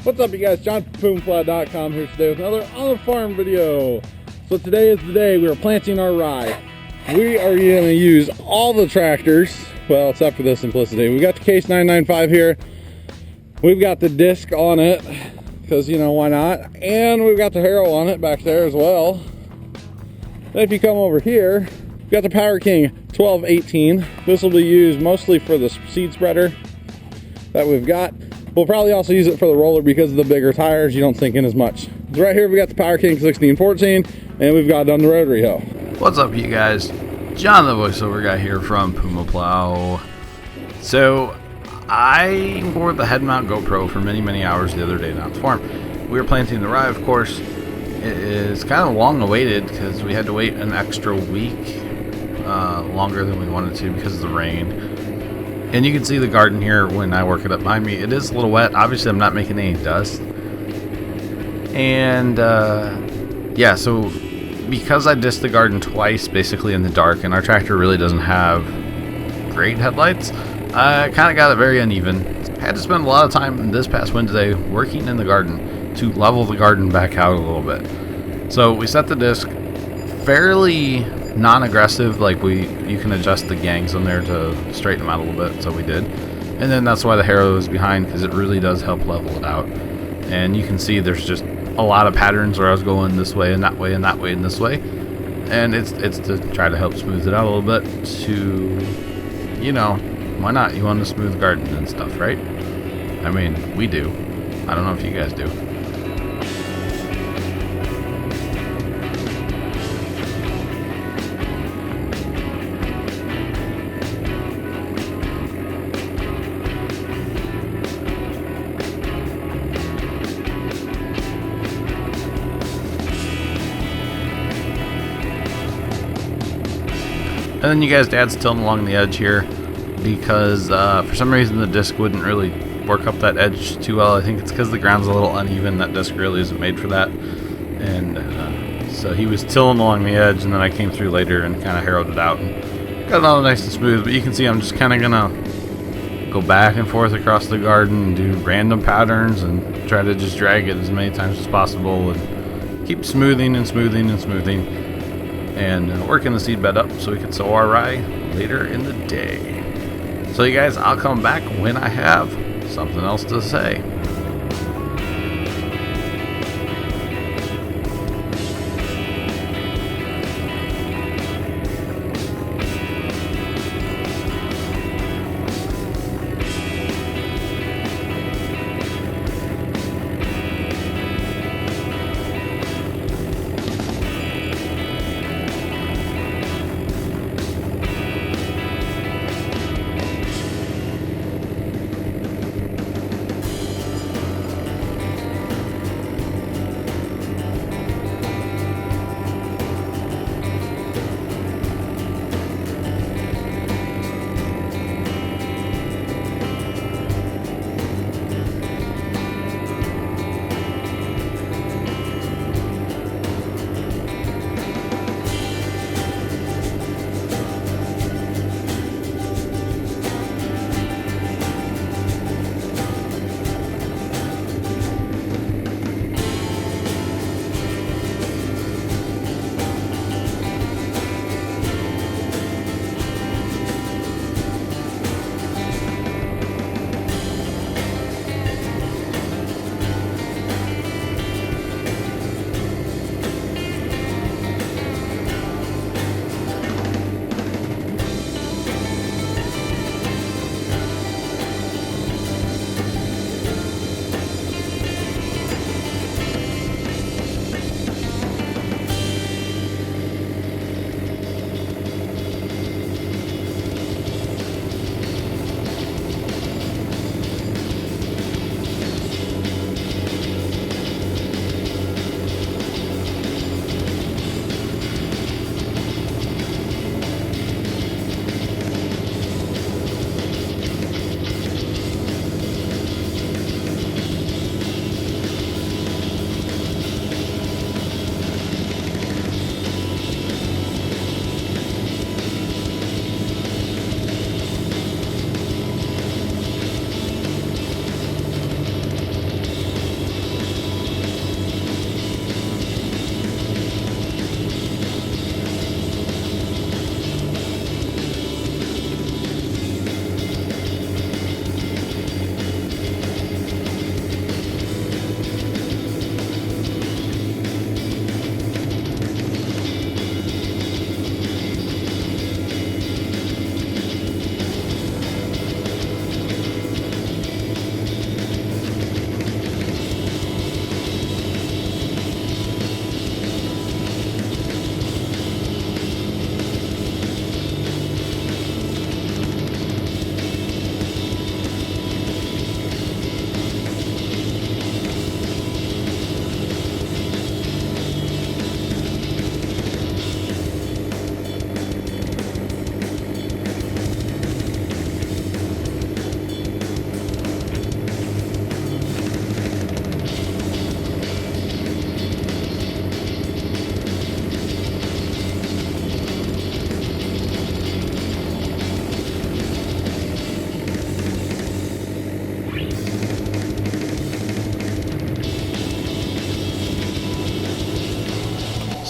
What's up, you guys? John from PumaPlow.com here today with another on the farm video. So today is the day we are planting our rye. We are going to use all the tractors, well, except for the Simplicity. We got the Case 995 here. We've got the disc on it because, you know, why not? And we've got the Harrow on it back there as well. Then if you come over here, we've got the Power King 1218. This will be used mostly for the seed spreader that we've got. We'll probably also use it for the roller because of the bigger tires. You don't sink in as much. So right here we got the Power King 1614, and we've got on the rotary hoe. What's up, you guys? John, the voiceover guy here from Puma Plow. So I wore the head mount GoPro for many hours the other day down at the farm. We were planting the rye, of course. It is kind of long awaited because we had to wait an extra week longer than we wanted to because of the rain. And you can see the garden here when I work it up behind me. It is a little wet. Obviously, I'm not making any dust. And yeah, so because I dissed the garden twice, basically in the dark, and our tractor really doesn't have great headlights, I kind of got it very uneven. I had to spend a lot of time this past Wednesday working in the garden to level the garden back out a little bit. So we set the disc fairly non-aggressive, like you can adjust the gangs on there to straighten them out a little bit, so we did. And then that's why the Harrow is behind, because it really does help level it out. And you can see there's just a lot of patterns where I was going this way and that way and that way and this way, and it's to try to help smooth it out a little bit to, you know, why not? You want a smooth garden and stuff, right? I mean, we do. I don't know if you guys do. And then you guys, Dad's tilting along the edge here because for some reason the disc wouldn't really work up that edge too well. I think it's because the ground's a little uneven. That disc really isn't made for that. And so he was tilling along the edge, and then I came through later and kind of harrowed it out and got it all nice and smooth. But you can see I'm just kind of gonna go back and forth across the garden and do random patterns and try to just drag it as many times as possible and keep smoothing and smoothing and smoothing, and working the seed bed up so we can sow our rye later in the day. So you guys, I'll come back when I have something else to say.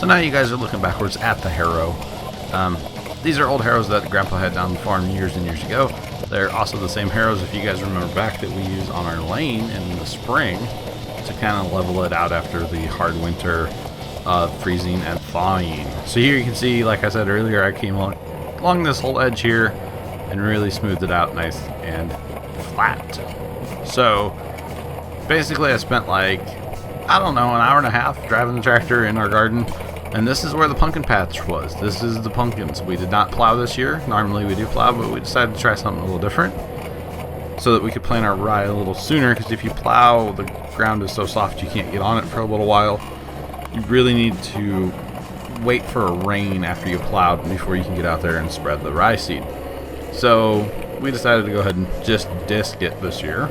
now you guys are looking backwards at the harrow. These are old harrows that Grandpa had down the farm years and years ago. They're also the same harrows, if you guys remember back, that we use on our lane in the spring to kind of level it out after the hard winter of freezing and thawing. So here you can see, like I said earlier, I came along this whole edge here and really smoothed it out nice and flat. So basically I spent like, I don't know, an hour and a half driving the tractor in our garden. And this is where the pumpkin patch was. This is the pumpkins. We did not plow this year. Normally we do plow, but we decided to try something a little different so that we could plant our rye a little sooner, because if you plow, the ground is so soft you can't get on it for a little while. You really need to wait for a rain after you plowed before you can get out there and spread the rye seed. So we decided to go ahead and just disc it this year.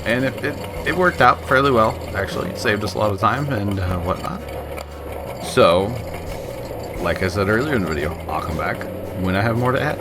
And it worked out fairly well, actually. It saved us a lot of time and whatnot. So, like I said earlier in the video, I'll come back when I have more to add.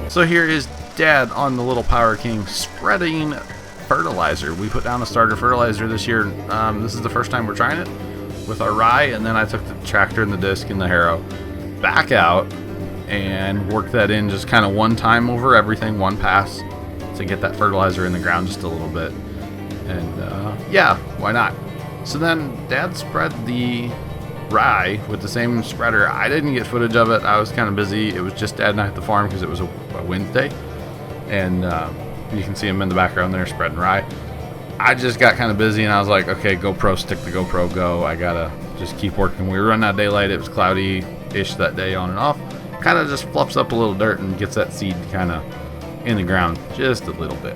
So here is Dad on the little Power King spreading fertilizer. We put down a starter fertilizer this year. This is the first time we're trying it with our rye, and then I took the tractor and the disc and the harrow back out and worked that in just kind of one time over everything, one pass, to get that fertilizer in the ground just a little bit. And yeah, why not? So then Dad spread the rye with the same spreader. I didn't get footage of it. I was kind of busy. It was just Dad and I at the farm because it was a Wednesday, and you can see him in the background there spreading rye. I just got kind of busy and I was like, okay, GoPro, stick the GoPro, go. I gotta just keep working. We were running out of daylight. It was cloudy-ish that day, on and off. Kind of just fluffs up a little dirt and gets that seed kind of in the ground just a little bit.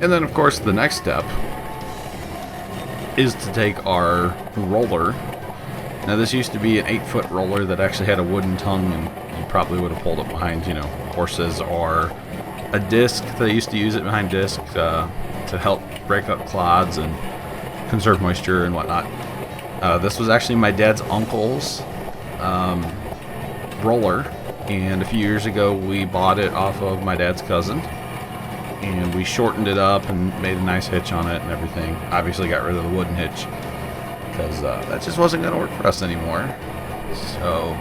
And then, of course, the next step is to take our roller. Now, this used to be an 8-foot roller that actually had a wooden tongue, and you probably would have pulled it behind, you know, horses, or a disc. They used to use it behind disc to help break up clods and conserve moisture and whatnot. This was actually my dad's uncle's roller, and a few years ago we bought it off of my dad's cousin. And we shortened it up and made a nice hitch on it and everything. Obviously got rid of the wooden hitch because that just wasn't going to work for us anymore. So,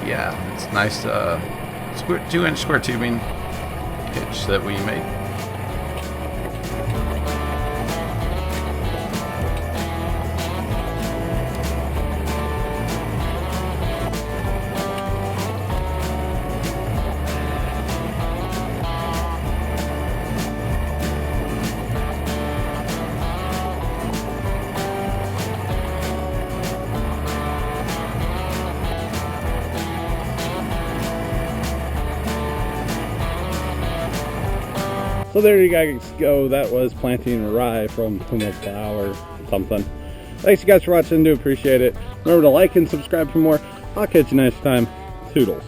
yeah, it's nice 2-inch square tubing hitch that we made. So there you guys go. That was planting rye from Puma Plow or something. Thanks you guys for watching. Do appreciate it. Remember to like and subscribe for more. I'll catch you next time. Toodles.